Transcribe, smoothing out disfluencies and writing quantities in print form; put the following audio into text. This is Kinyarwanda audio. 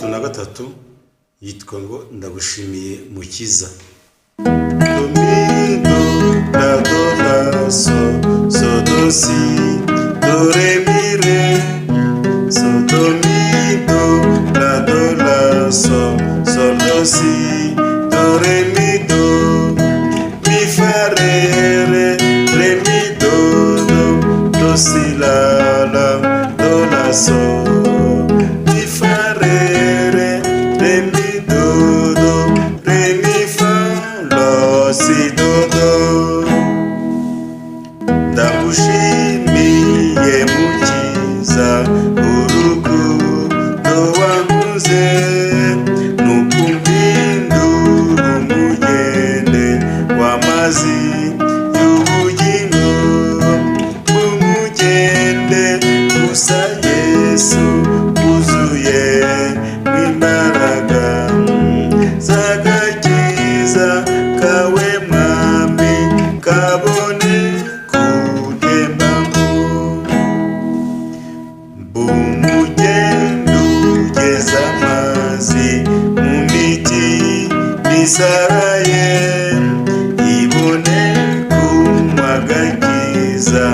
33 yitwa ngo ndagushimiye mukiza. Domingo la do la so so do si do re mi re so do mi do la do la so so do si do re mi do mi fa re re re mi do do do si la la do la so mi fa re re re mi do do re mi fa la si do do. Ndagushimiye mukiza urukundo wankunze nukumpindura umugende w'amazi y'ubugingo umugende usa Yesu wuzuye w'imbaraga z'agakiza kawe mwami kabone kutembamo bumugendo ugeza amazi mu miti nisaraye ibone kumwagakiza